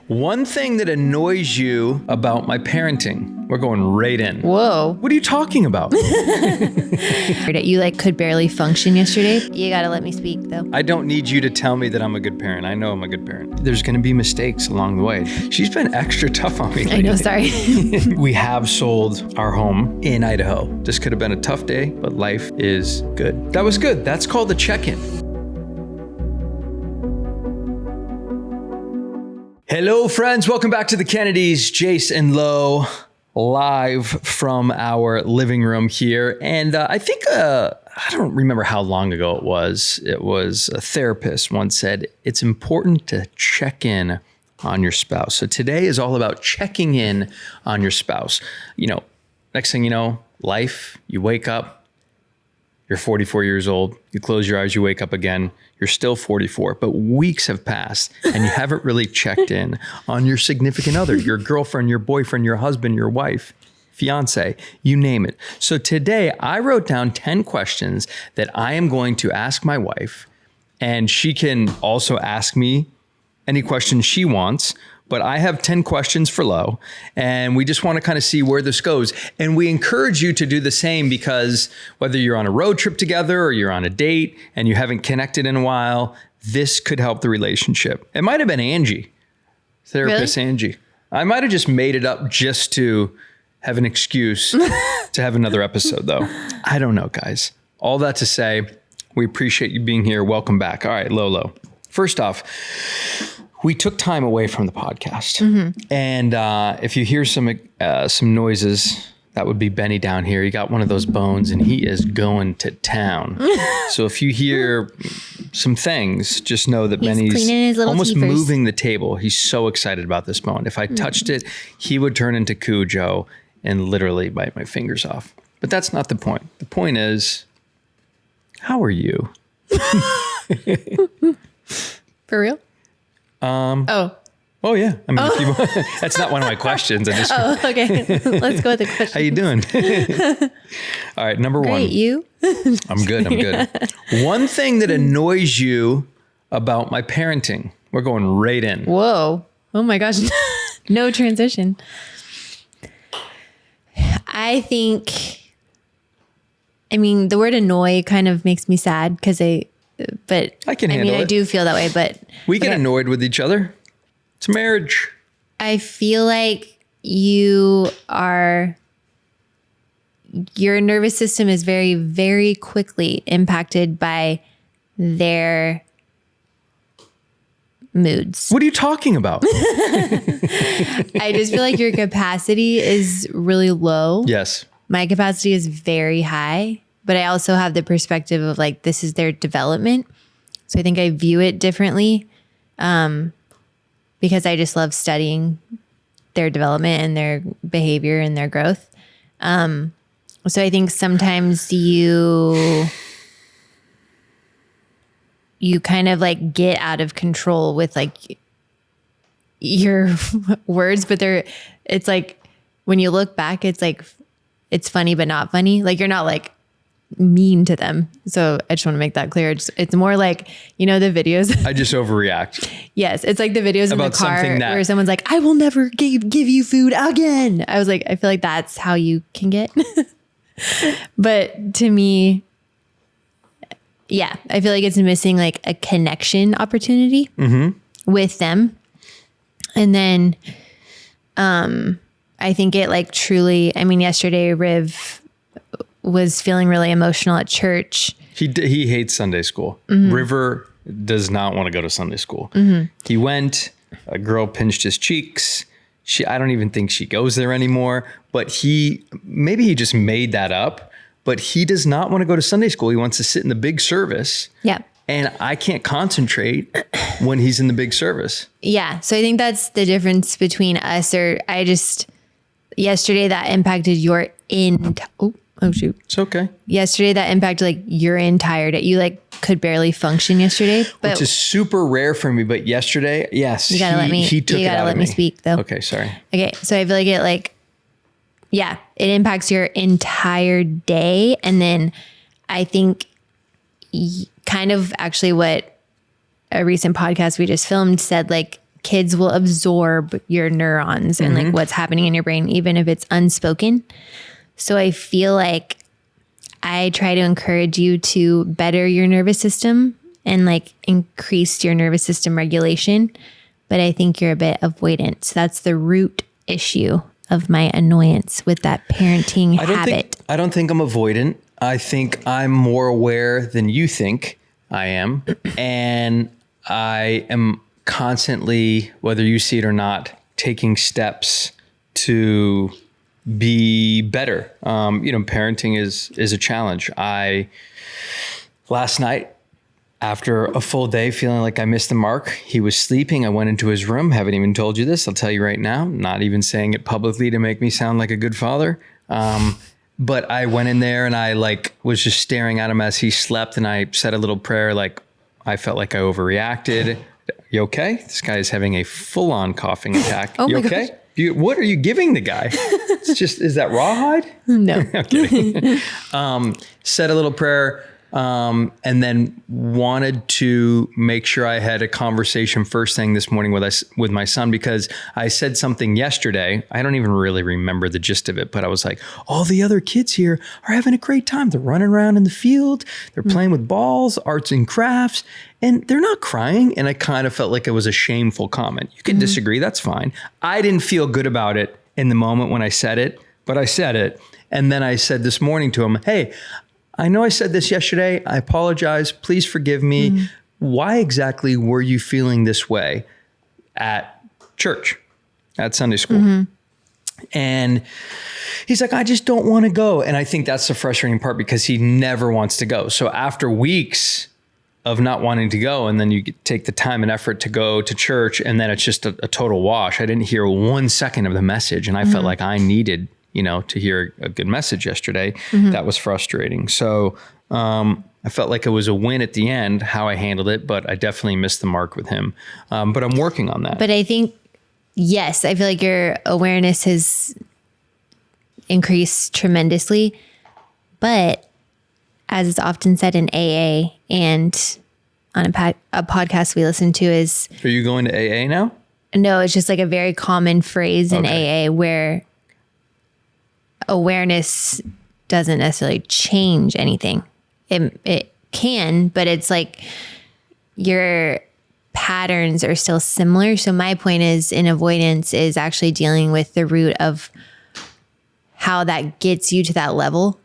One thing that annoys you about my parenting. We're going right in. Whoa. What are you talking about? You could barely function yesterday. You gotta let me speak though. I don't need you to tell me that I'm a good parent. I know I'm a good parent. There's gonna be mistakes along the way. She's been extra tough on me lately. I know, sorry. We have sold our home in Idaho. This could have been a tough day, but life is good. That was good. That's called a check-in. Hello, friends. Welcome back to the Kennedys. Jase and Lo, live from our living room here. And I think, I don't remember how long ago it was. It was a therapist once said, it's important to check in on your spouse. So today is all about checking in on your spouse. You know, next thing you know, life, you wake up, you're 44 years old, you close your eyes, you wake up again, you're still 44, but weeks have passed and you haven't really checked in on your significant other, your girlfriend, your boyfriend, your husband, your wife, fiance, you name it. So today I wrote down 10 questions that I am going to ask my wife, and she can also ask me any questions she wants. But I have 10 questions for Lo, and we just want to kind of see where this goes. And we encourage you to do the same, because whether you're on a road trip together or you're on a date and you haven't connected in a while, this could help the relationship. It might have been Angie, therapist Really? Angie. I might have just made it up just to have an excuse to have another episode, though. I don't know, guys. All that to say, we appreciate you being here. Welcome back. All right, Lo. First off, we took time away from the podcast, and if you hear some noises, that would be Benny down here. He got one of those bones, and he is going to town. So if you hear some things, just know that He's cleaning his Benny's little almost teethers. moving the table. He's so excited about this bone. If I touched it, he would turn into Cujo and literally bite my fingers off. But that's not the point. The point is, how are you? For real? Oh yeah. I mean, if you, that's not one of my questions. I just, Okay. Let's go with the question. how you doing? All right. Number one. Great, you? I'm good. One thing that annoys you about my parenting. We're going right in. Whoa. Oh my gosh. No transition. I think, the word annoy kind of makes me sad because I can handle it. I do feel that way, but we get annoyed with each other. It's marriage. I feel like your nervous system is very, very quickly impacted by their moods. What are you talking about? I just feel like your capacity is really low. Yes. My capacity is very high, but I also have the perspective of this is their development. So I think I view it differently because I just love studying their development and their behavior and their growth. So I think sometimes you kind of get out of control with your words, but it's when you look back, it's funny, but not funny. You're not mean to them. So I just want to make that clear. It's more the videos. I just overreact. Yes. It's the videos in the About car something that- where someone's I will never give you food again. I was I feel like that's how you can get. But to me, yeah, I feel like it's missing a connection opportunity with them. And then, I think it truly, yesterday Riv was feeling really emotional at church. He hates Sunday school. River does not want to go to Sunday school. He went, a girl pinched his cheeks. I don't even think she goes there anymore, but maybe he just made that up, but he does not want to go to Sunday school. He wants to sit in the big service. Yeah. And I can't concentrate when he's in the big service. Yeah. So I think that's the difference between us, yesterday that impacted your oh shoot. It's okay. Yesterday that impacted your entire day. You could barely function yesterday, but which is super rare for me. But yesterday, yes, you gotta let me speak though. Okay. Sorry. Okay. So I feel like it impacts your entire day. And then I think kind of actually what a recent podcast we just filmed said, kids will absorb your neurons and like what's happening in your brain, even if it's unspoken. So I feel like I try to encourage you to better your nervous system and like increase your nervous system regulation. But I think you're a bit avoidant. So that's the root issue of my annoyance with that parenting habit. I don't think I'm avoidant. I think I'm more aware than you think I am. And I am constantly, whether you see it or not, taking steps to be better. Parenting is a challenge. Last night, after a full day feeling like I missed the mark, he was sleeping. I went into his room. Haven't even told you this. I'll tell you right now, not even saying it publicly to make me sound like a good father. But I went in there and I was just staring at him as he slept. And I said a little prayer. I felt like I overreacted. You okay? This guy is having a full-on coughing attack. Oh you my okay? gosh. What are you giving the guy? Is that rawhide? No. Okay. Said a little prayer. And then wanted to make sure I had a conversation first thing this morning with my son, because I said something yesterday. I don't even really remember the gist of it, but I was like, all the other kids here are having a great time. They're running around in the field. They're playing with balls, arts and crafts, and they're not crying. And I kind of felt like it was a shameful comment. You can disagree. That's fine. I didn't feel good about it in the moment when I said it, but I said it. And then I said this morning to him, hey, I know I said this yesterday. I apologize. Please forgive me. Why exactly were you feeling this way at church, at Sunday school? And he's like, I just don't want to go. And I think that's the frustrating part, because he never wants to go. So after weeks of not wanting to go, and then you take the time and effort to go to church, and then it's just a total wash. I didn't hear 1 second of the message, and I felt like I needed to hear a good message yesterday. That was frustrating. So I felt like it was a win at the end, how I handled it, but I definitely missed the mark with him. But I'm working on that. But I think, yes, I feel like your awareness has increased tremendously. But as is often said in AA and on a podcast we listen to is... Are you going to AA now? No, it's just like a very common phrase in AA where awareness doesn't necessarily change anything. It can, but it's like your patterns are still similar. So my point is, in avoidance is actually dealing with the root of how that gets you to that level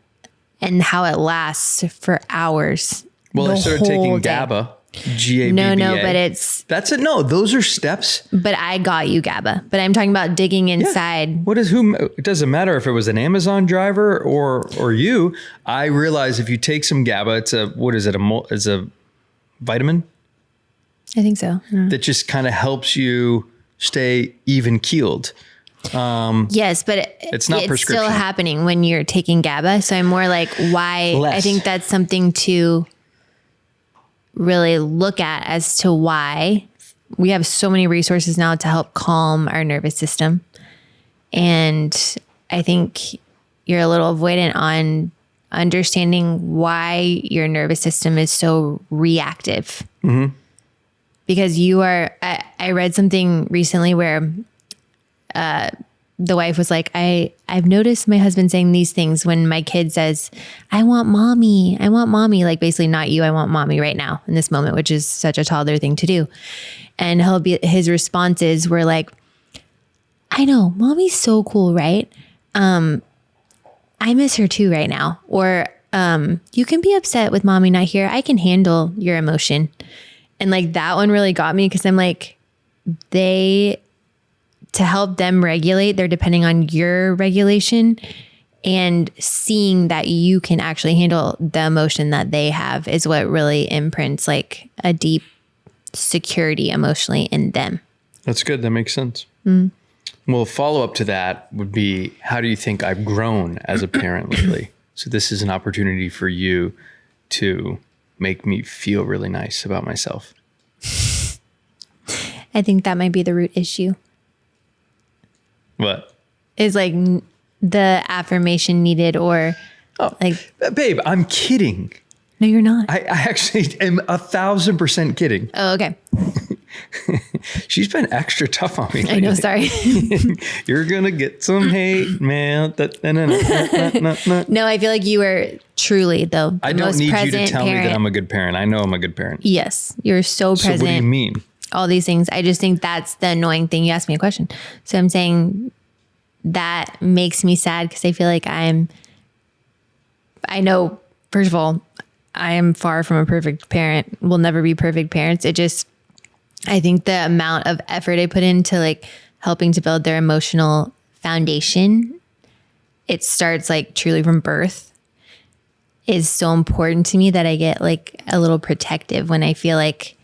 and how it lasts for hours. Well, I started taking GABA. GABA. No, but it's... That's it. No, those are steps. But I got you GABA. But I'm talking about digging inside. Yeah. It doesn't matter if it was an Amazon driver or you. I realize if you take some GABA, it's a vitamin? I think so. That just kind of helps you stay even keeled. Yes, but it's not prescription. Still happening when you're taking GABA. So I'm more like, why? Less. I think that's something to really look at as to why we have so many resources now to help calm our nervous system. And I think you're a little avoidant on understanding why your nervous system is so reactive. Because I read something recently where the wife was like, I've noticed my husband saying these things when my kid says, I want mommy, like basically not you, I want mommy right now in this moment, which is such a toddler thing to do. And his responses were like, I know, mommy's so cool, right? I miss her too right now. Or you can be upset with mommy not here. I can handle your emotion. And like that one really got me, because I'm like, to help them regulate, they're depending on your regulation, and seeing that you can actually handle the emotion that they have is what really imprints like a deep security emotionally in them. That's good. That makes sense. Well, follow up to that would be, how do you think I've grown as a parent lately? So this is an opportunity for you to make me feel really nice about myself. I think that might be the root issue. What? Is like the affirmation needed, or like... Babe, I'm kidding. No, you're not. I actually am 1,000% kidding. Oh, okay. She's been extra tough on me. I know, sorry. You're going to get some hate, man. No, I feel like you were truly, though, the I don't most need you present to tell me parent. that I'm a good parent. I know I'm a good parent. Yes, you're so present. So what do you mean? All these things. I just think that's the annoying thing. You asked me a question. So I'm saying that makes me sad because I feel like I know, first of all, I am far from a perfect parent. We'll never be perfect parents. I think the amount of effort I put into like helping to build their emotional foundation, it starts like truly from birth, is so important to me that I get like a little protective when I feel like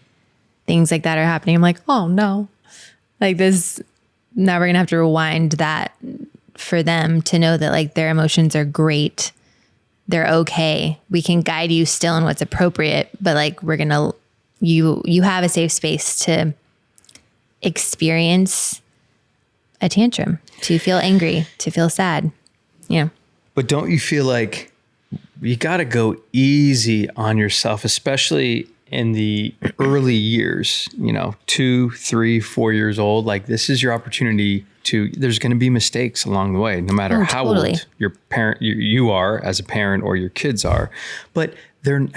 things like that are happening. I'm like, oh no, like this, now we're going to have to rewind that for them to know that like their emotions are great. They're okay. We can guide you still in what's appropriate, but like we're going to, you have a safe space to experience a tantrum, to feel angry, to feel sad. Yeah. But don't you feel like you got to go easy on yourself, especially in the early years, 2, 3, 4 years old? Like this is your opportunity there's going to be mistakes along the way, no matter how old your parent, you are as a parent or your kids are, but they're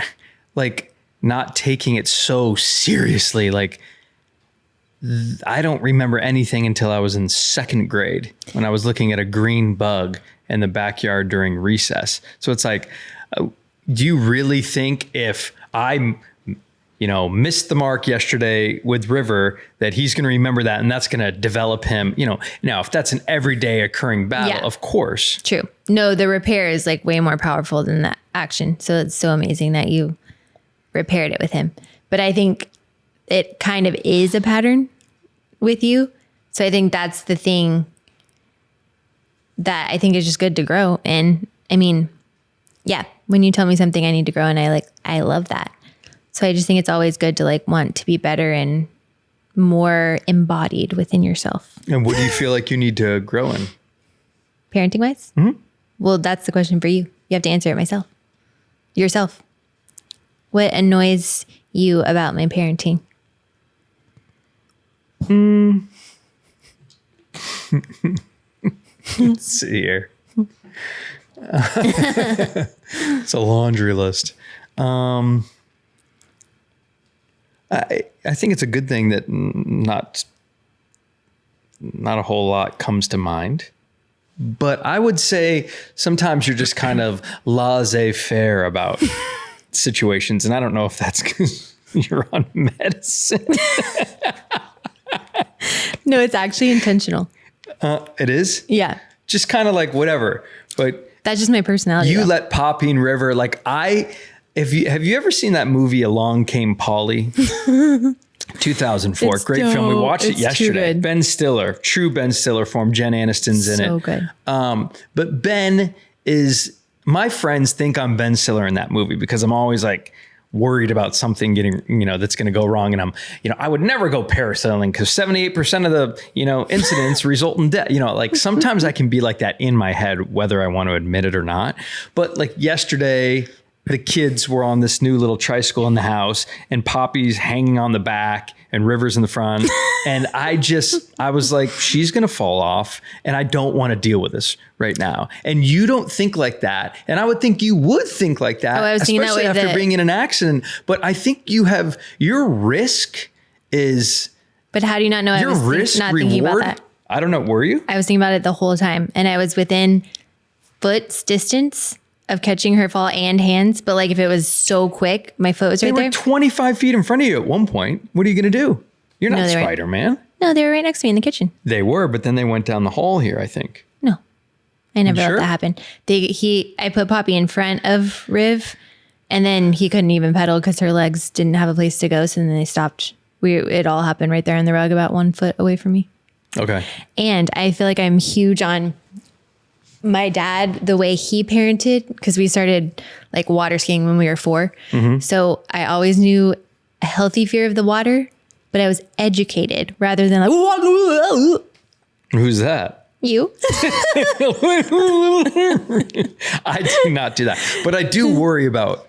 like not taking it so seriously. Like I don't remember anything until I was in 2nd grade when I was looking at a green bug in the backyard during recess. So it's like, do you really think if I missed the mark yesterday with River, that he's going to remember that and that's going to develop him, now if that's an everyday occurring battle, of course. True. No, the repair is like way more powerful than that action. So it's so amazing that you repaired it with him. But I think it kind of is a pattern with you. So I think that's the thing that I think is just good to grow. And I mean, yeah, when you tell me something I need to grow in, I love that. So I just think it's always good to like want to be better and more embodied within yourself. And what do you feel like you need to grow in? Parenting wise? Mm-hmm. Well, that's the question for you. You have to answer it yourself. What annoys you about my parenting? Let's see here. It's a laundry list. I think it's a good thing that not a whole lot comes to mind. But I would say sometimes you're just kind of laissez-faire about situations. And I don't know if that's because you're on medicine. No, it's actually intentional. It is? Yeah. Just kind of like whatever. But that's just my personality. You let Poppy and River, like have you ever seen that movie Along Came Polly? 2004, it's great film. We watched it yesterday. Ben Stiller, true Ben Stiller form. Jen Aniston's in it. So good. But Ben is, my friends think I'm Ben Stiller in that movie because I'm always like worried about something getting, that's going to go wrong. And I'm, I would never go parasailing because 78% of the, incidents result in death. Like sometimes I can be like that in my head, whether I want to admit it or not. But like yesterday, the kids were on this new little tricycle in the house and Poppy's hanging on the back and River's in the front. And I was like, she's going to fall off and I don't want to deal with this right now. And you don't think like that. And I would think you would think like that, I was especially that after being in an accident. But I think your risk is. But how do you not know? Your risk not reward. Thinking about that. I don't know. Were you? I was thinking about it the whole time and I was within foot's distance of catching her fall and hands. But like if it was so quick, my foot was right there. They were 25 feet in front of you at one point. What are you going to do? You're not Spider-Man. No, they were right next to me in the kitchen. They were, but then they went down the hall here, I think. No, I never let that happen. I put Poppy in front of Riv and then he couldn't even pedal because her legs didn't have a place to go. So then they stopped. It all happened right there on the rug about 1 foot away from me. Okay. And I feel like I'm huge on my dad, the way he parented, because we started like water skiing when we were 4. Mm-hmm. So I always knew a healthy fear of the water, but I was educated rather than like, who's that? You. I do not do that, but I do worry about,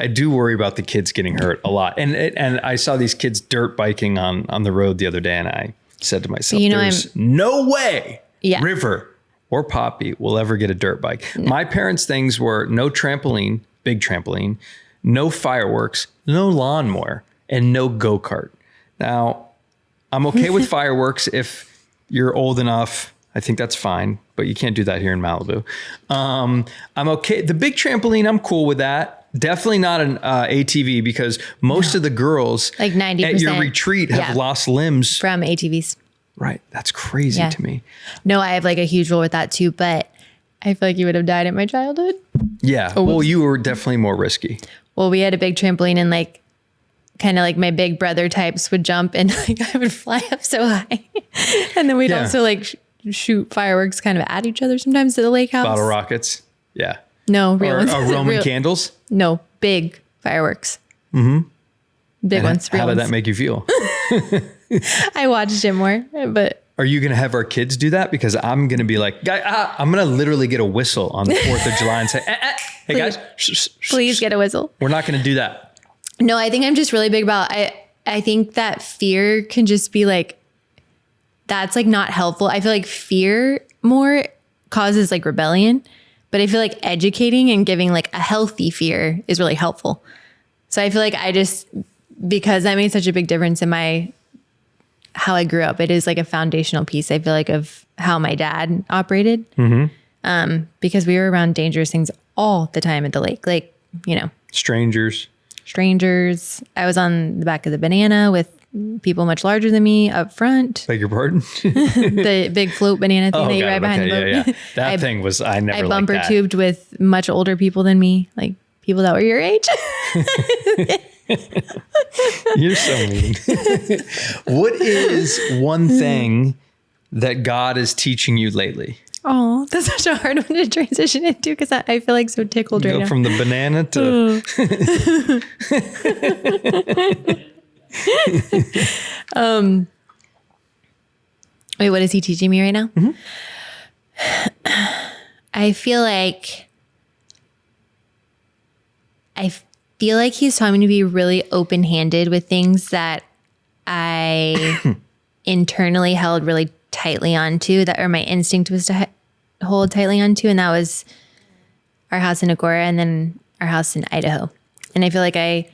I do worry about the kids getting hurt a lot. And I saw these kids dirt biking on the road the other day, and I said to myself, there's no way River or Poppy will ever get a dirt bike. No. My parents' things were no trampoline, big trampoline, no fireworks, no lawnmower, and no go-kart. Now, I'm okay with fireworks if you're old enough. I think that's fine, but you can't do that here in Malibu. I'm okay. The big trampoline, I'm cool with that. Definitely not an ATV, because most of the girls like 90% at your retreat have lost limbs from ATVs. Right. That's crazy to me. No, I have like a huge rule with that too, but I feel like you would have died in my childhood. Yeah. Oh, well, you were definitely more risky. Well, we had a big trampoline, and like kind of like my big brother types would jump, and like I would fly up so high. And then we'd also like shoot fireworks kind of at each other sometimes at the lake house. Bottle rockets. Yeah. No, real ones. Roman candles? No, big fireworks. Mm-hmm. Big ones. How did that make you feel? I watched it more, but. Are you going to have our kids do that? Because I'm going to be like, I'm going to literally get a whistle on the 4th of July and say, hey guys, please get a whistle. We're not going to do that. No, I think I'm just really big about, I think that fear can just be like, that's like not helpful. I feel like fear more causes like rebellion, but I feel like educating and giving like a healthy fear is really helpful. So I feel like because that made such a big difference in how I grew up. It is like a foundational piece, I feel like, of how my dad operated. Mm-hmm. Because we were around dangerous things all the time at the lake. Like, strangers. I was on the back of the banana with people much larger than me up front. Beg your pardon? The big float banana thing that you ride behind the boat. Yeah. That thing was, I never liked that. I bumper tubed with much older people than me, like people that were your age. You're so mean. What is one thing that God is teaching you lately? Oh, that's such a hard one to transition into, because I feel like so tickled right now. Go from the banana to... Wait, what is he teaching me right now? Mm-hmm. I feel like he's taught me to be really open-handed with things that I internally held really tightly onto, or my instinct was to hold tightly onto. And that was our house in Agora and then our house in Idaho. And I feel like I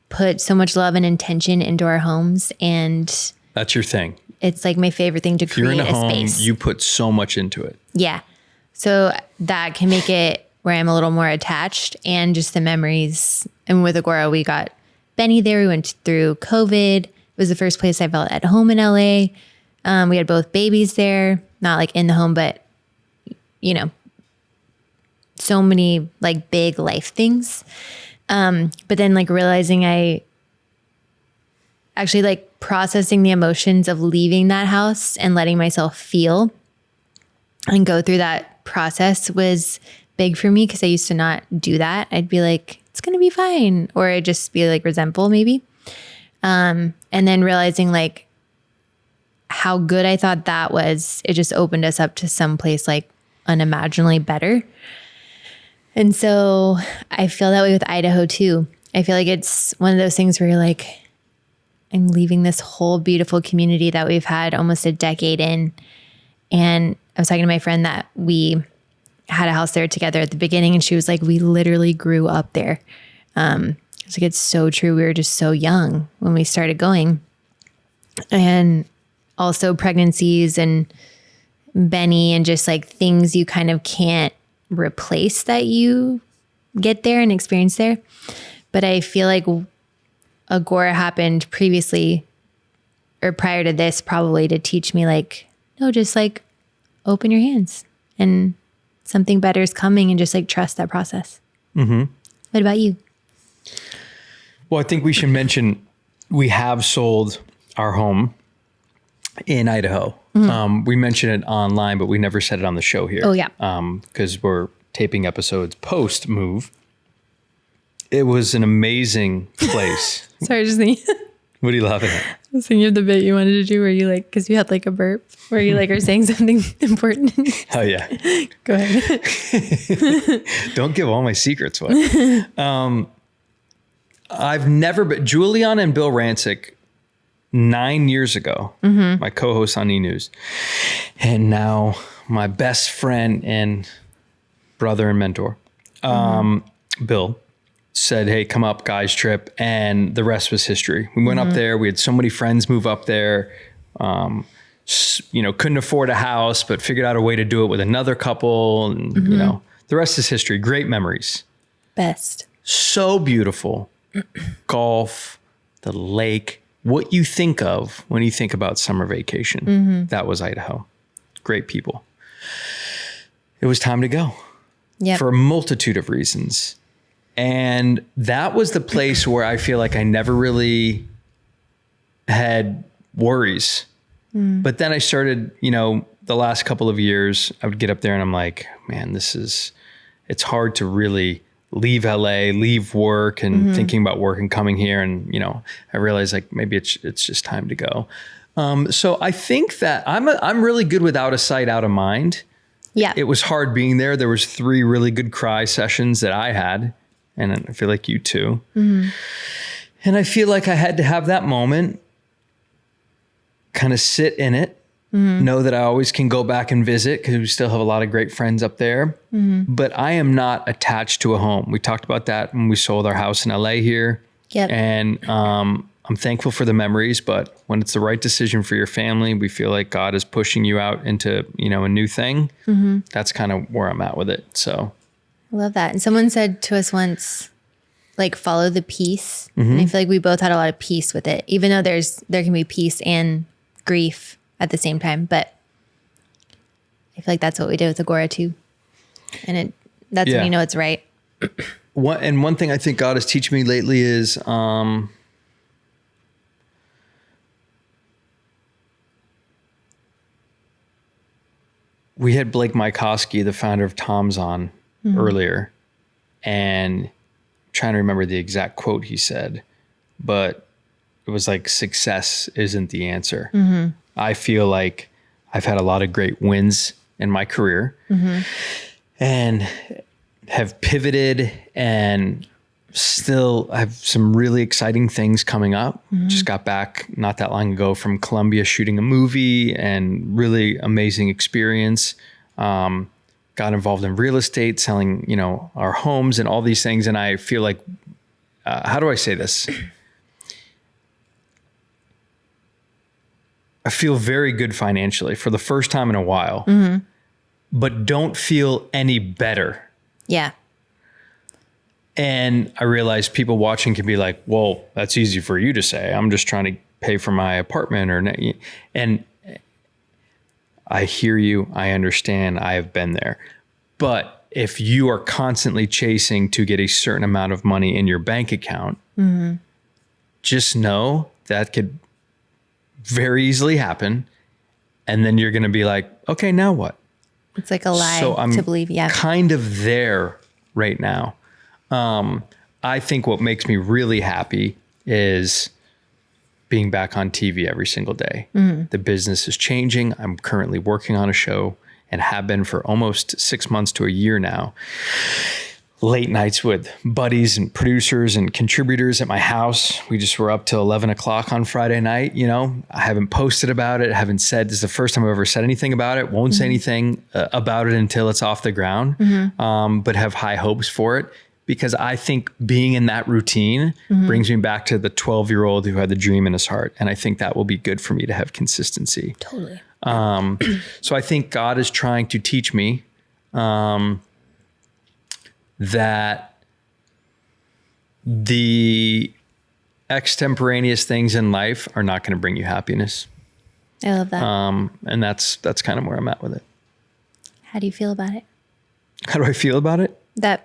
put so much love and intention into our homes, and that's your thing. It's like my favorite thing to create a space. You put so much into it. Yeah. So that can make it where I'm a little more attached, and just the memories. And with Agora, we got Benny there. We went through COVID. It was the first place I felt at home in LA. We had both babies there, not like in the home, but so many like big life things. But then like realizing I actually like processing the emotions of leaving that house and letting myself feel and go through that process was big for me, because I used to not do that. I'd be like, it's going to be fine. Or I'd just be like resentful maybe. And then realizing like how good I thought that was, it just opened us up to some place like unimaginably better. And so I feel that way with Idaho too. I feel like it's one of those things where you're like, I'm leaving this whole beautiful community that we've had almost a decade in. And I was talking to my friend that we had a house there together at the beginning, and she was like, we literally grew up there. It's like, it's so true. We were just so young when we started going. And also pregnancies and Benny and just like things you kind of can't replace that you get there and experience there. But I feel like Agora happened previously or prior to this, probably to teach me like, no, just like open your hands and something better is coming, and just like trust that process. Mm-hmm. What about you? Well, I think we should mention we have sold our home in Idaho. Mm-hmm. We mentioned it online, but we never said it on the show here. Oh, yeah. Because we're taping episodes post move. It was an amazing place. Sorry, just thinking. What are you laughing at? I was thinking of the bit you wanted to do where you like, because you had like a burp, where you like are saying something important. Oh, yeah. Go ahead. Don't give all my secrets away. I've never been. Juliana and Bill Rancic, 9 years ago, my co-host on E! News, and now my best friend and brother and mentor, Bill, said, hey, come up, guys trip. And the rest was history. We went up there. We had so many friends move up there. Couldn't afford a house, but figured out a way to do it with another couple. And, the rest is history. Great memories. Best. So beautiful. Golf, the lake, what you think of when you think about summer vacation. That was Idaho. Great people. It was time to go. Yep. For a multitude of reasons. And that was the place where I feel like I never really had worries. But then I started, the last couple of years, I would get up there and I'm like, man, it's hard to really leave LA, leave work and thinking about work and coming here. And, I realized like maybe it's just time to go. So I think that I'm really good with out of sight, out of mind. Yeah. It was hard being there. There was 3 really good cry sessions that I had. And I feel like you too. And I feel like I had to have that moment, kind of sit in it, know that I always can go back and visit because we still have a lot of great friends up there. But I am not attached to a home. We talked about that when we sold our house in LA here. Yep. And I'm thankful for the memories, but when it's the right decision for your family, we feel like God is pushing you out into, a new thing. That's kind of where I'm at with it. So I love that. And someone said to us once, like, follow the peace. And I feel like we both had a lot of peace with it, even though there can be peace and grief at the same time. But I feel like that's what we did with Agora too. And that's when you know it's right. One thing I think God is teaching me lately is, we had Blake Mykoski, the founder of Tom's, on earlier, and I'm trying to remember the exact quote he said, but it was like, success isn't the answer. I feel like I've had a lot of great wins in my career and have pivoted and still have some really exciting things coming up. Just got back not that long ago from Colombia shooting a movie and really amazing experience. Got involved in real estate, selling, our homes and all these things. And I feel like, how do I say this? I feel very good financially for the first time in a while, but don't feel any better. Yeah. And I realized people watching can be like, well, that's easy for you to say. I'm just trying to pay for my apartment and I hear you. I understand. I have been there. But if you are constantly chasing to get a certain amount of money in your bank account, just know that could very easily happen. And then you're going to be like, okay, now what? It's like a lie so I'm to believe. Yeah. Kind of there right now. I think what makes me really happy is being back on TV every single day. The business is changing. I'm currently working on a show and have been for almost 6 months to a year now. Late nights with buddies and producers and contributors at my house. We just were up till 11 o'clock on Friday night. I haven't posted about it. Haven't said, this is the first time I've ever said anything about it. Won't say anything about it until it's off the ground, but have high hopes for it. Because I think being in that routine brings me back to the 12-year-old who had the dream in his heart. And I think that will be good for me to have consistency. Totally. So I think God is trying to teach me that the extemporaneous things in life are not going to bring you happiness. I love that. And that's kind of where I'm at with it. How do you feel about it? How do I feel about it?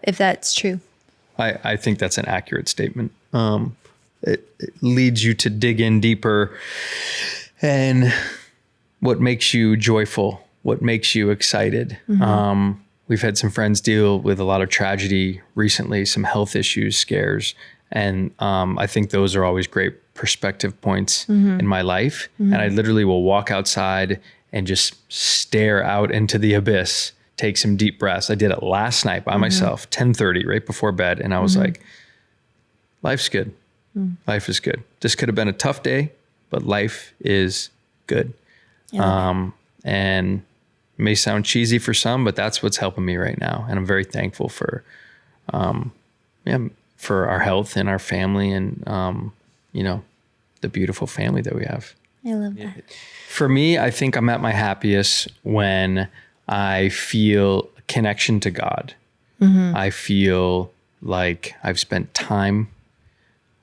If that's true. I think that's an accurate statement. It leads you to dig in deeper and what makes you joyful, what makes you excited. We've had some friends deal with a lot of tragedy recently, some health issues, scares. And I think those are always great perspective points in my life. And I literally will walk outside and just stare out into the abyss, take some deep breaths. I did it last night by myself, 10:30, right before bed. And I was like, life's good. Life is good. This could have been a tough day, but life is good. And it may sound cheesy for some, but that's what's helping me right now. And I'm very thankful for our health and our family and, the beautiful family that we have. I love that. For me, I think I'm at my happiest when I feel a connection to God. I feel like I've spent time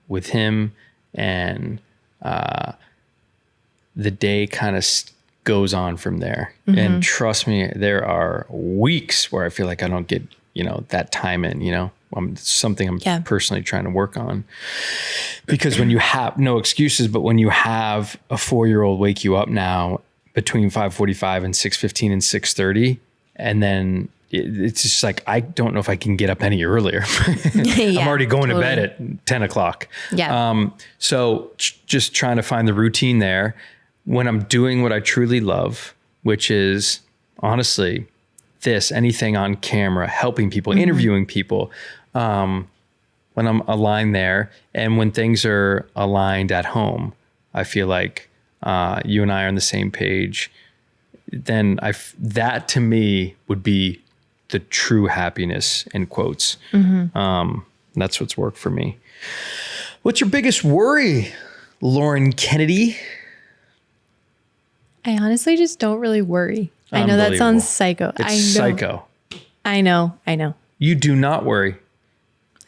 with him and the day kind of goes on from there. And trust me, there are weeks where I feel like I don't get, that time in, something I'm personally trying to work on. Because when you have no excuses, but when you have a 4-year-old wake you up now between 5:45 and 6:15 and 6:30, and then it's just like, I don't know if I can get up any earlier. I'm already going to bed at 10 o'clock. Yeah. So just trying to find the routine there when I'm doing what I truly love, which is honestly anything on camera, helping people, interviewing people, when I'm aligned there, and when things are aligned at home, I feel like you and I are on the same page. Then that to me would be the true happiness, in quotes. That's what's worked for me. What's your biggest worry, Lauren Kennedy? I honestly just don't really worry. I know that sounds psycho. It's psycho. I know. You do not worry.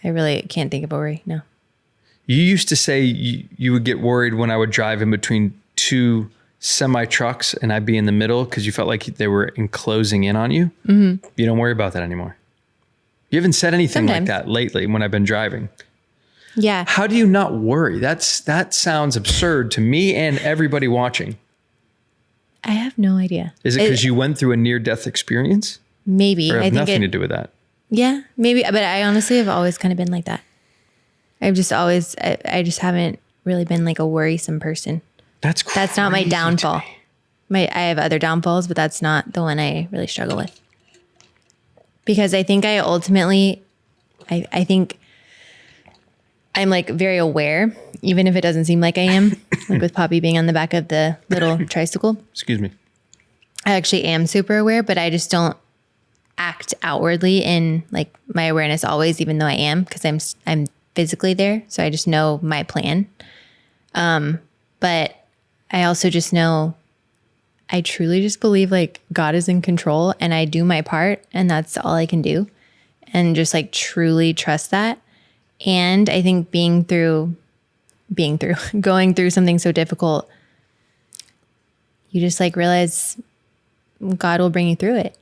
I really can't think of a worry. No. You used to say you would get worried when I would drive in between two semi trucks and I'd be in the middle because you felt like they were enclosing in on you. You don't worry about that anymore. You haven't said anything like that lately when I've been driving. Yeah. How do you not worry? that sounds absurd to me and everybody watching. I have no idea. Is it because you went through a near-death experience? Maybe. Or I think nothing to do with that? Yeah, maybe. But I honestly have always kind of been like that. I've just always, I just haven't really been like a worrisome person. That's crazy. That's not my downfall. I have other downfalls, but that's not the one I really struggle with. Because I think I ultimately, I think I'm like very aware, even if it doesn't seem like I am, like with Poppy being on the back of the little tricycle. Excuse me. I actually am super aware, but I just don't act outwardly in like my awareness always, even though I am, because I'm physically there. So I just know my plan. But I also just know, I truly just believe like God is in control and I do my part and that's all I can do. And just like truly trust that. And I think going through something so difficult, you just like realize God will bring you through it.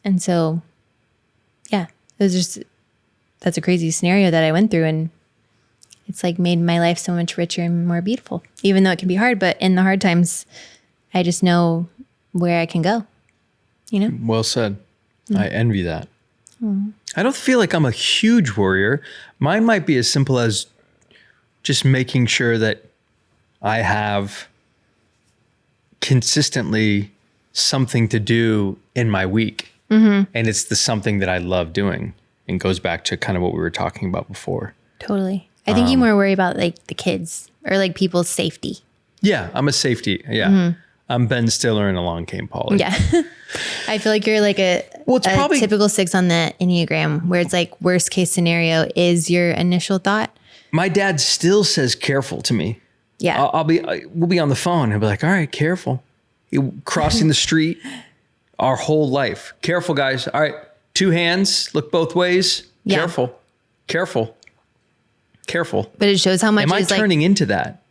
And so, yeah, that's a crazy scenario that I went through, and it's like made my life so much richer and more beautiful, even though it can be hard. But in the hard times, I just know where I can go, Well said. I envy that. I don't feel like I'm a huge worrier. Mine might be as simple as just making sure that I have consistently something to do in my week. And it's something that I love doing, and goes back to kind of what we were talking about before. Totally. I think you more worry about like the kids or like people's safety. Yeah, I'm a safety. Yeah. I'm Ben Stiller and Along Came Polly. Yeah. I feel like you're like a typical 6 on the Enneagram, where it's like worst case scenario is your initial thought. My dad still says careful to me. Yeah. We'll be on the phone. He'll be like, all right, careful. Crossing the street our whole life. Careful, guys. All right. 2 hands, look both ways. Yeah. Careful. But it shows how much am I turning into that?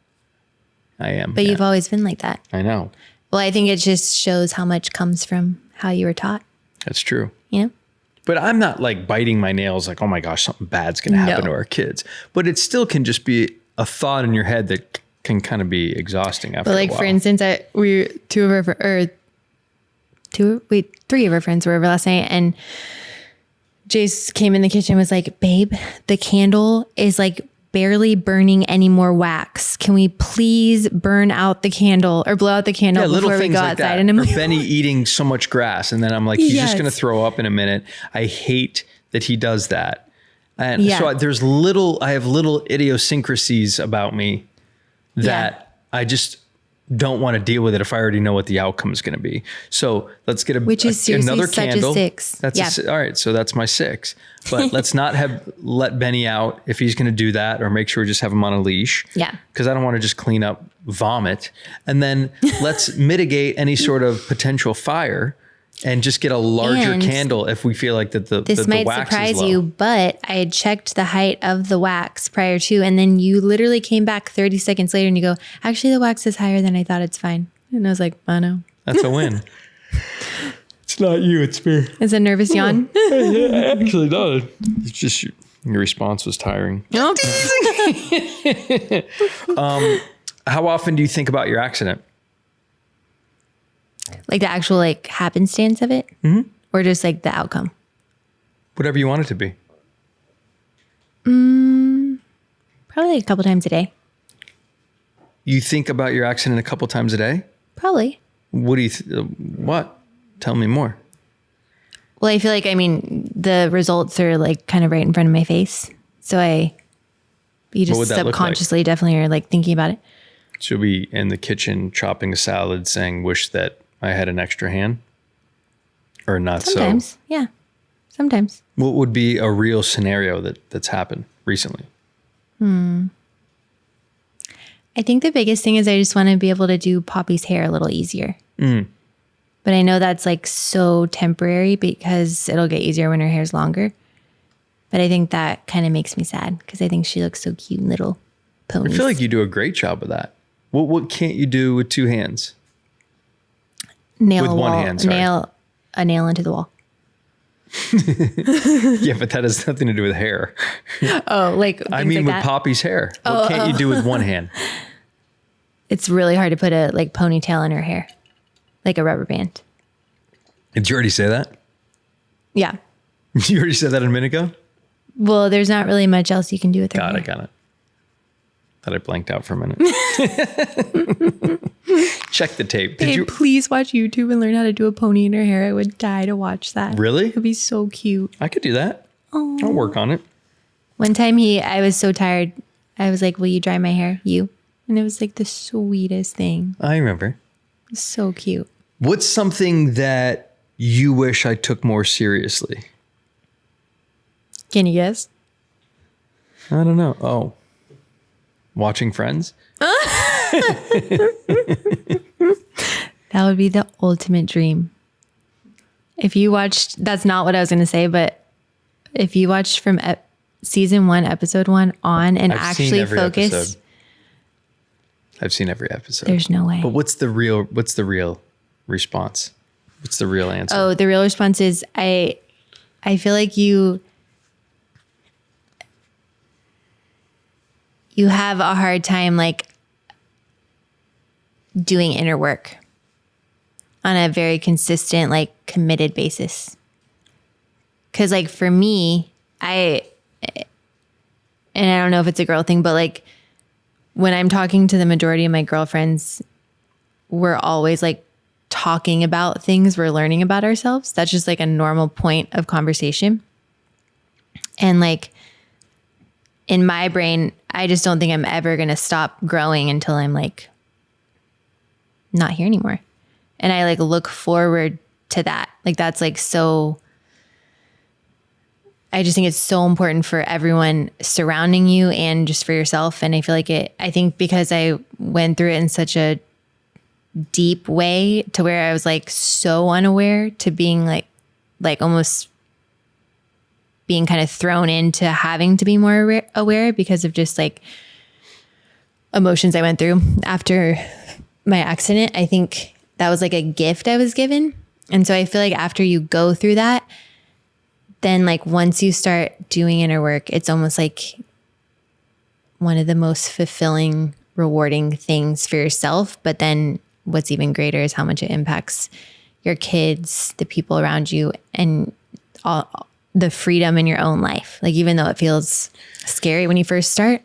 I am. But you've always been like that. I know. Well, I think it just shows how much comes from how you were taught. That's true. But I'm not like biting my nails like, oh my gosh, something bad's going to happen to our kids. But it still can just be a thought in your head that can kind of be exhausting after a while. But like, for instance, 3 of our friends were over last night, and Jase came in the kitchen and was like, babe, the candle is like barely burning any more wax. Can we please burn out the candle or blow out the candle before we go outside? That. And I'm like, Benny eating so much grass. And then I'm like, he's just going to throw up in a minute. I hate that he does that. And so I have little idiosyncrasies about me that I just don't want to deal with it if I already know what the outcome is going to be. So let's get which is seriously another such candle. A 6. That's all right. So that's my 6. But let's not let Benny out if he's going to do that, or make sure we just have him on a leash. Yeah. Because I don't want to just clean up vomit. And then let's mitigate any sort of potential fire and just get a larger candle if we feel like that this might wax surprise is low. you, but I had checked the height of the wax prior to, and then you literally came back 30 seconds later and you go, actually the wax is higher than I thought. It's fine. And I was like, oh no. That's a win. It's not you, it's me. It's a nervous yawn. It actually does. It's just your response was tiring. Nope. How often do you think about your accident? Like the actual like happenstance of it? Mm-hmm. Or just like the outcome? Whatever you want it to be. Probably a couple times a day. You think about your accident a couple times a day? Probably. What do you, what? Tell me more. Well, I feel like, the results are like kind of right in front of my face. So you just subconsciously definitely are like thinking about it. Should be in the kitchen chopping a salad saying, wish that I had an extra hand? Or not Sometimes, so? yeah. Sometimes. What would be a real scenario that's happened recently? I think the biggest thing is I just want to be able to do Poppy's hair a little easier. But I know that's like so temporary because it'll get easier when her hair's longer. But I think that kind of makes me sad because I think she looks so cute in little ponies. I feel like you do a great job of that. What can't you do with 2 hands? Nail with a one wall, hand, sorry. nail a nail into the wall. Yeah, but that has nothing to do with hair. Oh, like I mean, like with that? Poppy's hair. What can't you do with one hand? It's really hard to put a like ponytail in her hair, like a rubber band. Did you already say that? Yeah. You already said that a minute ago? Well, there's not really much else you can do with her hair. Got it. Thought I blanked out for a minute. Check the tape. Did you please watch YouTube and learn how to do a pony in her hair? I would die to watch that. Really? It would be so cute. I could do that. Oh. I'll work on it. One time I was so tired. I was like, will you dry my hair? You. And it was like the sweetest thing. I remember. It was so cute. What's something that you wish I took more seriously? Can you guess? I don't know. Oh. Watching Friends? That would be the ultimate dream. If you watched, that's not what I was going to say, but if you watched from season 1, episode 1 on and actually focused. I've seen every episode. There's no way. But what's the real response? What's the real answer? Oh, the real response is I feel like you have a hard time like doing inner work on a very consistent, like committed basis. Cause like for me, and I don't know if it's a girl thing, but like when I'm talking to the majority of my girlfriends, we're always like talking about things we're learning about ourselves. That's just like a normal point of conversation. And like in my brain, I just don't think I'm ever going to stop growing until I'm like not here anymore. And I like look forward to that. Like that's like so, I just think it's so important for everyone surrounding you and just for yourself. And I feel like I think because I went through it in such a deep way to where I was like so unaware to being like almost being kind of thrown into having to be more aware because of just like emotions I went through after my accident. I think that was like a gift I was given. And so I feel like after you go through that, then like once you start doing inner work, it's almost like one of the most fulfilling, rewarding things for yourself. But then what's even greater is how much it impacts your kids, the people around you, and all the freedom in your own life. Like even though it feels scary when you first start,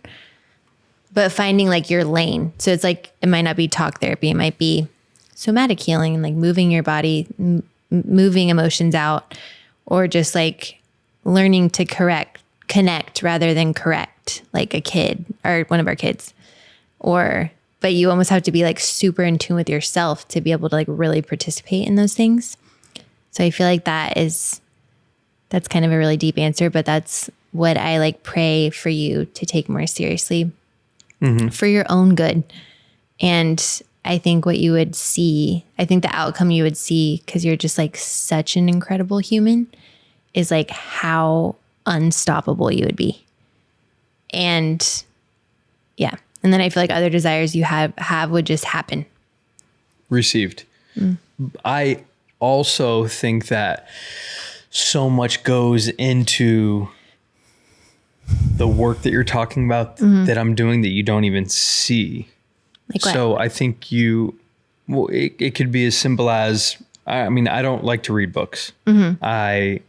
but finding like your lane. So it's like, it might not be talk therapy. It might be somatic healing and like moving your body, moving emotions out, or just like learning to connect rather than correct, like a kid or one of our kids. But you almost have to be like super in tune with yourself to be able to like really participate in those things. So I feel like that's kind of a really deep answer, but that's what I like pray for you to take more seriously for your own good. And I think what you would see, I think the outcome you would see, because you're just like such an incredible human, is like how unstoppable you would be. And yeah. And then I feel like other desires you have would just happen. Received. I also think that so much goes into the work that you're talking about that I'm doing that you don't even see. Like what? So I think it could be as simple as, I mean, I don't like to read books. I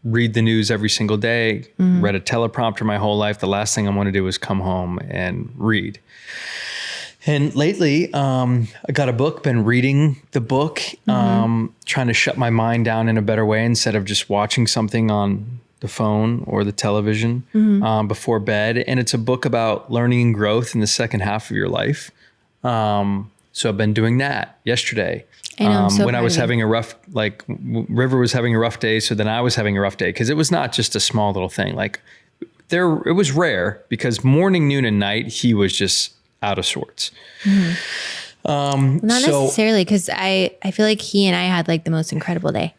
read the news every single day, read a teleprompter my whole life. The last thing I want to do is come home and read. And lately, I got a book, been reading the book, trying to shut my mind down in a better way instead of just watching something on the phone or the television before bed. And it's a book about learning and growth in the second half of your life. So I've been doing that yesterday. I know, I'm so when I proud was of you. having a rough, like River was having a rough day. So then I was having a rough day because it was not just a small little thing. Like it was rare because morning, noon, and night, he was just out of sorts. Not necessarily, because I feel like he and I had like the most incredible day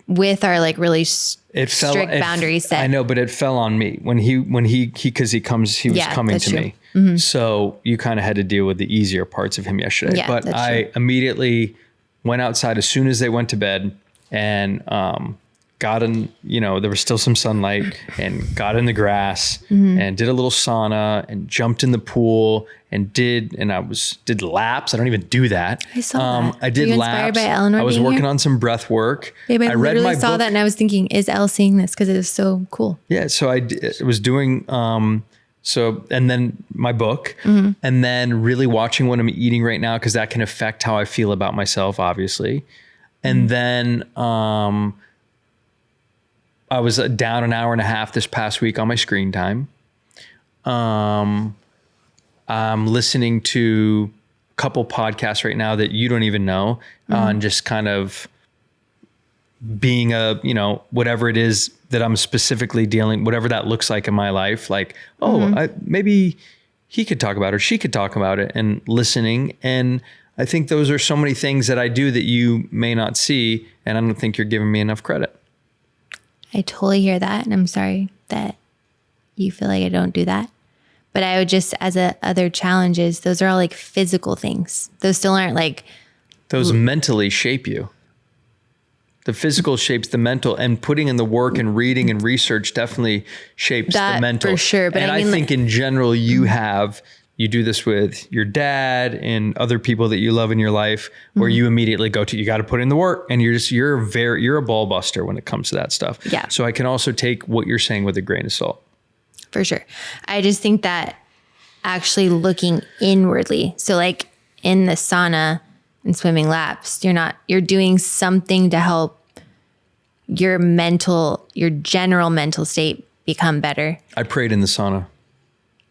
with our like really strict boundaries set. I know, but it fell on me when he was coming to true. me. So you kind of had to deal with the easier parts of him yesterday. Yeah, but that's I true. immediately went outside as soon as they went to bed and got in, there was still some sunlight and got in the grass and did a little sauna and jumped in the pool and did laps. I don't even do that. I saw that. I did Were you inspired laps. by Eleanor I was being working here? on some breath work. Babe, I read literally my saw book. that and I was thinking, is Elle seeing this? Because it was so cool. Yeah. So I was doing, and then my book and then really watching what I'm eating right now, because that can affect how I feel about myself, obviously. And then, I was down an hour and a half this past week on my screen time. I'm listening to a couple podcasts right now that you don't even know on just kind of being whatever it is that I'm specifically whatever that looks like in my life. Like, maybe he could talk about it or she could talk about it, and listening. And I think those are so many things that I do that you may not see. And I don't think you're giving me enough credit. I totally hear that. And I'm sorry that you feel like I don't do that. But I would just, other challenges, those are all like physical things. Those still aren't like. Those mentally shape you. The physical shapes the mental, and putting in the work and reading and research definitely shapes That the mental. for sure. But and I mean, think in general, you do this with your dad and other people that you love in your life, where you immediately go to, you got to put in the work, and you're a ball buster when it comes to that stuff. Yeah. So I can also take what you're saying with a grain of salt. For sure. I just think that actually looking inwardly, so like in the sauna and swimming laps, you're doing something to help your general mental state become better. I prayed in the sauna.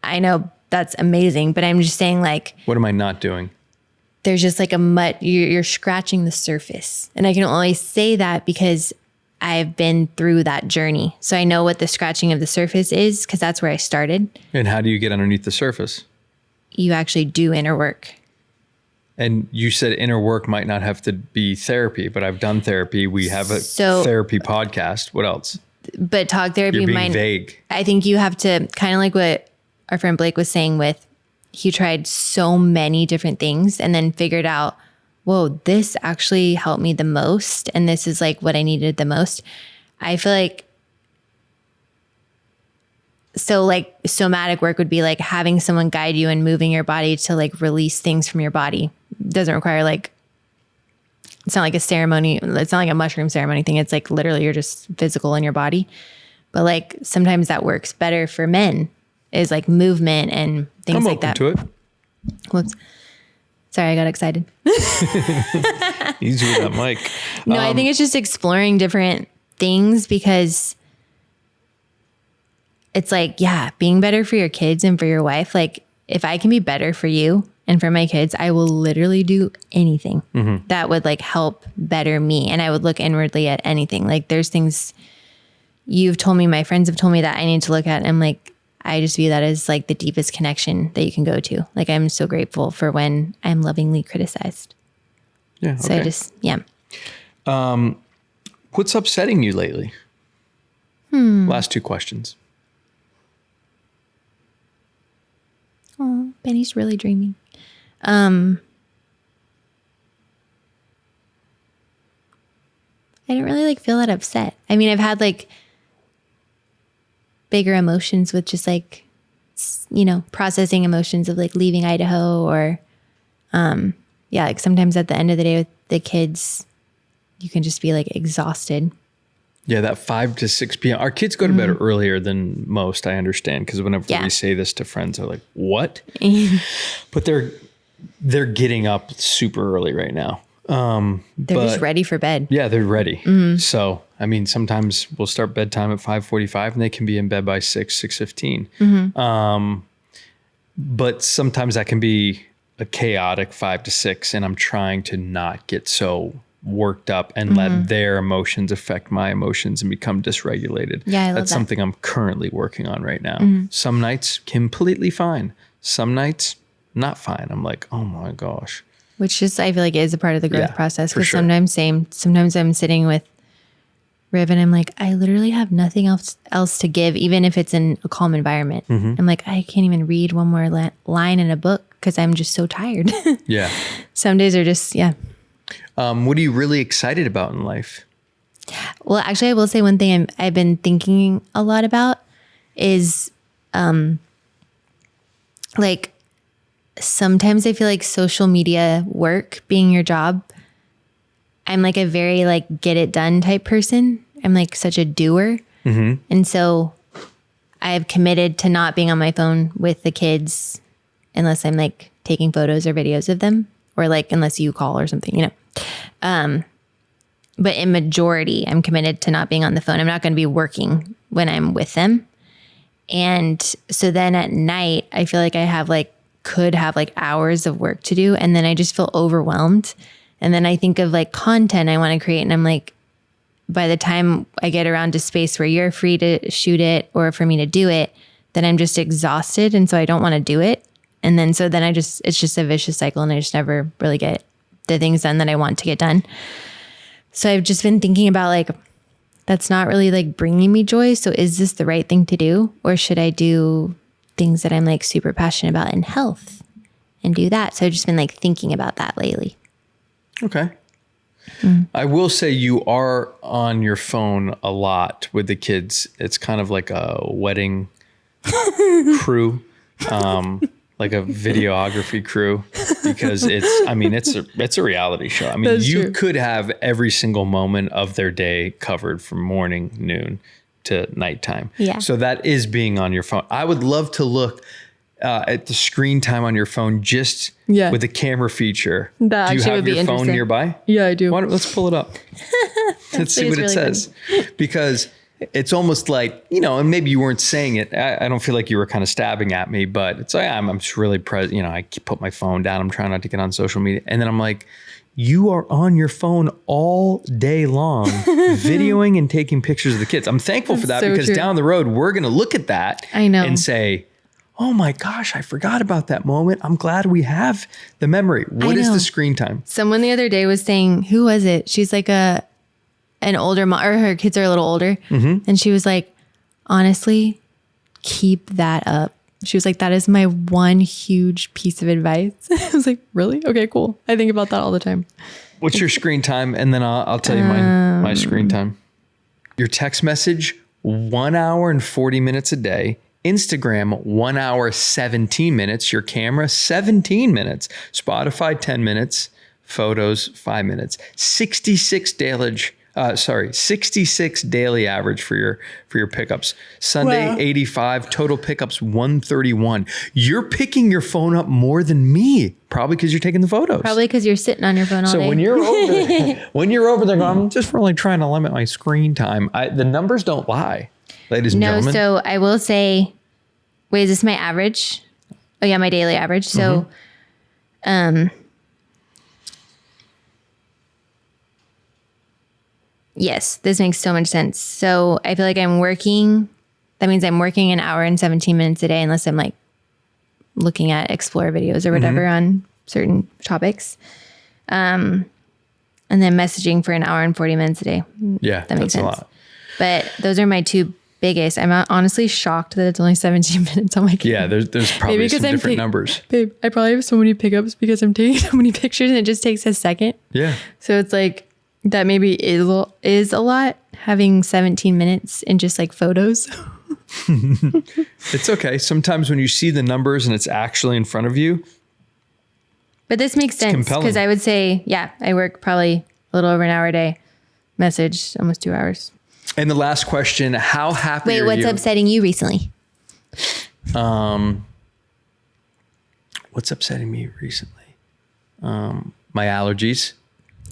I know that's amazing, but I'm just saying, like, What am I not doing? there's just like you're scratching the surface. And I can only say that because I've been through that journey. So I know what the scratching of the surface is, because that's where I started. And how do you get underneath the surface? You actually do inner work. And you said inner work might not have to be therapy, but I've done therapy. We have a therapy podcast. What else? But talk therapy You're being vague. I think you have to, kind of like what our friend Blake was saying, he tried so many different things and then figured out, whoa, this actually helped me the most. And this is like what I needed the most. I feel like, so like somatic work would be like having someone guide you and moving your body to like release things from your body. It doesn't require it's not like a ceremony. It's not like a mushroom ceremony thing. It's like literally you're just physical in your body. But like sometimes that works better for men, is like movement and things like that. I'm open to it. Whoops. Sorry, I got excited. Easy with that mic. No, I think it's just exploring different things, because it's like, yeah, being better for your kids and for your wife. Like if I can be better for you and for my kids, I will literally do anything that would like help better me. And I would look inwardly at anything. Like there's things you've told me, my friends have told me that I need to look at. And I'm like, I just view that as like the deepest connection that you can go to. Like I'm so grateful for when I'm lovingly criticized. Yeah. Okay. So I just, yeah. What's upsetting you lately? Last 2 questions. Oh, Benny's really dreaming. I didn't really like feel that upset. I mean, I've had like bigger emotions with just like, processing emotions of like leaving Idaho or, like sometimes at the end of the day with the kids, you can just be like exhausted. Yeah, that 5 to 6 p.m. Our kids go to bed earlier than most, I understand, because whenever we say this to friends, they're like, what? But they're getting up super early right now. They're just ready for bed. Yeah, they're ready. So, I mean, sometimes we'll start bedtime at 5:45 and they can be in bed by 6:15. But sometimes that can be a chaotic 5 to 6, and I'm trying to not get so worked up and let their emotions affect my emotions and become dysregulated. Yeah, I love That's that. something I'm currently working on right now. Some nights completely fine. Some nights not fine. I'm like, oh my gosh. Which just, I feel like is a part of the growth process. for Because sure. sometimes I'm sitting with Riv and I'm like, I literally have nothing else to give, even if it's in a calm environment. I'm like, I can't even read one more line in a book because I'm just so tired. Yeah. Some days are just, What are you really excited about in life? Well, actually, I will say one thing I've been thinking a lot about is, like, sometimes I feel like social media work being your job. I'm like a very like get it done type person. I'm like such a doer. And so I've committed to not being on my phone with the kids unless I'm like taking photos or videos of them, or like unless you call or something, But in majority, I'm committed to not being on the phone. I'm not going to be working when I'm with them. And so then at night, I feel like could have hours of work to do. And then I just feel overwhelmed. And then I think of like content I want to create. And I'm like, by the time I get around to space where you're free to shoot it or for me to do it, then I'm just exhausted. And so I don't want to do it. And then, it's just a vicious cycle and I just never really get the things done that I want to get done. So I've just been thinking about like, that's not really like bringing me joy. So is this the right thing to do? Or should I do things that I'm like super passionate about in health and do that? So I've just been like thinking about that lately. Okay. I will say you are on your phone a lot with the kids. It's kind of like a wedding crew, like a videography crew, because it's a reality show. I mean, That's you true. could have every single moment of their day covered from morning, noon to nighttime. Yeah. So that is being on your phone. I would love to look at the screen time on your phone just with the camera feature. That Do you actually have would be your phone interesting. nearby? Yeah, I do. Let's pull it up. Let's see what it really says. Because it's almost like, and maybe you weren't saying it. I don't feel like you were kind of stabbing at me, but it's like, I'm just really present. I put my phone down. I'm trying not to get on social media. And then I'm like, you are on your phone all day long, videoing and taking pictures of the kids. I'm thankful for that so because true. down the road, we're going to look at that I know. and say, oh my gosh, I forgot about that moment. I'm glad we have the memory. What is know. the screen time? Someone the other day was saying, who was it? She's like an older mom, or her kids are a little older. And she was like, honestly, keep that up. She was like, that is my one huge piece of advice. I was like, really? Okay, cool. I think about that all the time. What's your screen time? And then I'll tell you my screen time. Your text message, 1 hour and 40 minutes a day. Instagram, 1 hour, 17 minutes. Your camera, 17 minutes. Spotify, 10 minutes. Photos, 5 minutes. 66 daily average for your pickups. Sunday, 85. Total pickups, 131. You're picking your phone up more than me, probably because you're taking the photos. Probably because you're sitting on your phone all So day. when you're over there going, I'm just really trying to limit my screen time. The numbers don't lie. ladies and No, gentlemen. so I will say, wait, is this my average? Oh yeah, my daily average. So, yes, this makes so much sense. So I feel like I'm working. That means I'm working an hour and 17 minutes a day, unless I'm like looking at explore videos or whatever on certain topics. And then messaging for an hour and 40 minutes a day. Yeah, That makes that's a sense. lot. But those are my two biggest. I'm honestly shocked that it's only 17 minutes on my camera. Yeah, there's probably Maybe some 'cause I'm different pick- numbers. Babe, I probably have so many pickups because I'm taking so many pictures and it just takes a second. Yeah. So it's like that maybe is a lot, having 17 minutes in just like photos. It's okay. Sometimes when you see the numbers and it's actually in front of you, But this makes sense compelling. because I would say, yeah, I work probably a little over an hour a day. Message almost 2 hours. and the last question, how happy Wait, are what's you? upsetting you recently? What's upsetting me recently? My allergies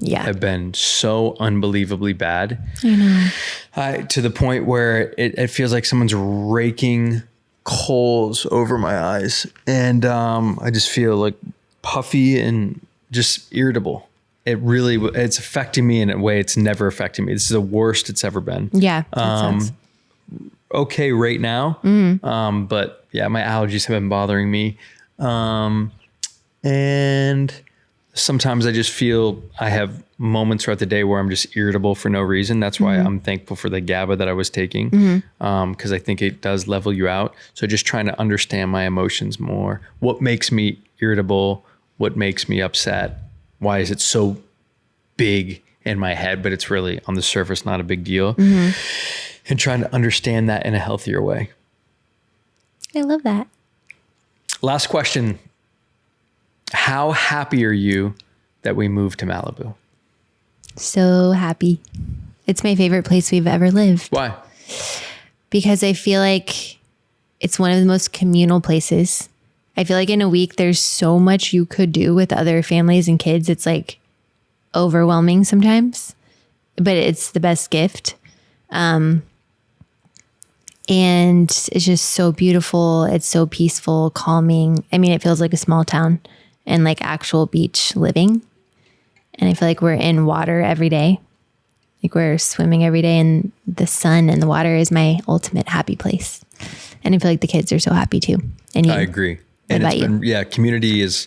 Yeah. have been so unbelievably bad. I know. To the point where it feels like someone's raking coals over my eyes. And I just feel like puffy and just irritable. It's affecting me in a way it's never affected me. This is the worst it's ever been. Yeah. That sucks. Okay right now. But yeah, my allergies have been bothering me. And sometimes I just feel I have moments throughout the day where I'm just irritable for no reason. That's why I'm thankful for the GABA that I was taking, because I think it does level you out. So just trying to understand my emotions more. What makes me irritable? What makes me upset? Why is it so big in my head, but it's really on the surface not a big deal? And trying to understand that in a healthier way. I love that. Last question. How happy are you that we moved to Malibu? So happy. It's my favorite place we've ever lived Why? because I feel like it's one of the most communal places. I feel like in a week, there's so much you could do with other families and kids. It's like overwhelming sometimes, but it's the best gift. And it's just so beautiful. It's so peaceful, calming. I mean, it feels like a small town and like actual beach living. And I feel like we're in water every day. Like we're swimming every day, and the sun and the water is my ultimate happy place. And I feel like the kids are so happy too. And you. I agree. What And about it's you? been, community has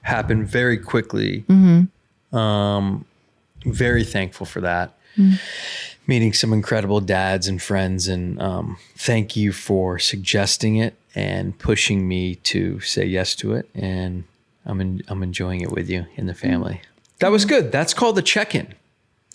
happened very quickly. Very thankful for that. Meeting some incredible dads and friends, and thank you for suggesting it and pushing me to say yes to it. And I'm enjoying it with you in the family. That was good. That's called the check-in.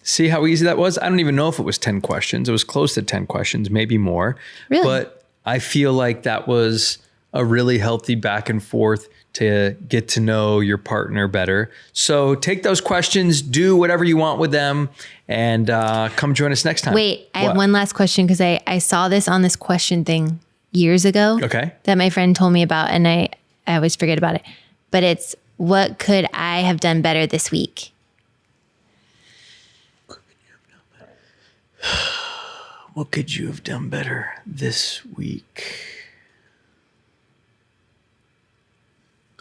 See how easy that was? I don't even know if it was 10 questions. It was close to 10 questions, maybe more. Really? But I feel like that was a really healthy back and forth to get to know your partner better. So take those questions, do whatever you want with them, and come join us next time. Wait, I have What? one last question because I saw this on this question thing years ago. Okay. That my friend told me about, and I always forget about it. But it's, what could I have done better this week? What could you have done better this week?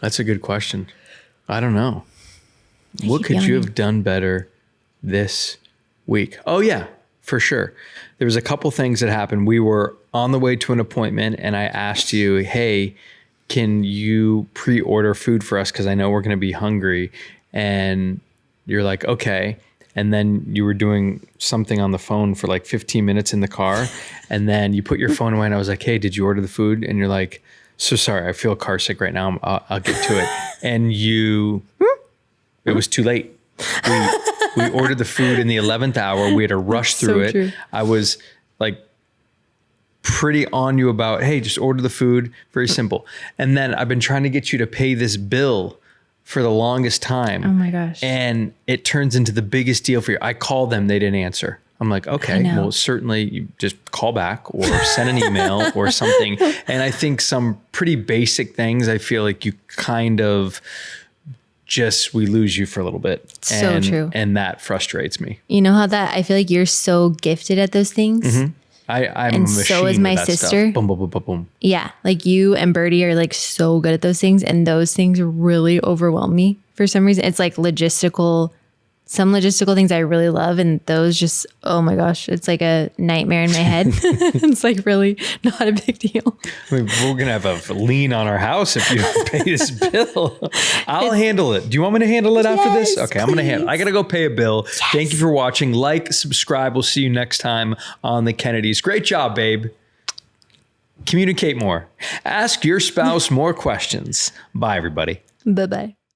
That's a good question. I don't know. What keep could you yelling. have done better this week? Oh, yeah, for sure. There was a couple things that happened. We were on the way to an appointment, and I asked you, hey, can you pre-order food for us? Because I know we're going to be hungry. And you're like, okay. And then you were doing something on the phone for like 15 minutes in the car. And then you put your phone away, and I was like, hey, did you order the food? And you're like, so sorry, I feel car sick right now. I'll get to it. And it was too late. We ordered the food in the 11th hour. We had to rush through it. true. I was like pretty on you about, hey, just order the food. Very simple. And then I've been trying to get you to pay this bill for the longest time. Oh my gosh. And it turns into the biggest deal for you. I called them, they didn't answer. I'm like, okay, know. well, certainly you just call back or send an email or something. And I think some pretty basic things, I feel like you kind of we lose you for a little bit. So true. And that frustrates me. You know how that, I feel like you're so gifted at those things. I'm And a machine so is with my that stuff. sister. Boom, boom, boom, boom, boom. Yeah. Like you and Birdie are like so good at those things. And those things really overwhelm me for some reason. It's like some logistical things I really love. And those just, oh my gosh, it's like a nightmare in my head. It's like really not a big deal. I mean, we're going to have a lien on our house if you don't pay this bill. I'll handle it. Do you want me to handle it after this? Yes, Okay, I'm going to handle it. I got to go pay a bill. Yes. Thank you for watching. Like, subscribe. We'll see you next time on the Kennedys. Great job, babe. Communicate more. Ask your spouse more questions. Bye, everybody. Bye-bye.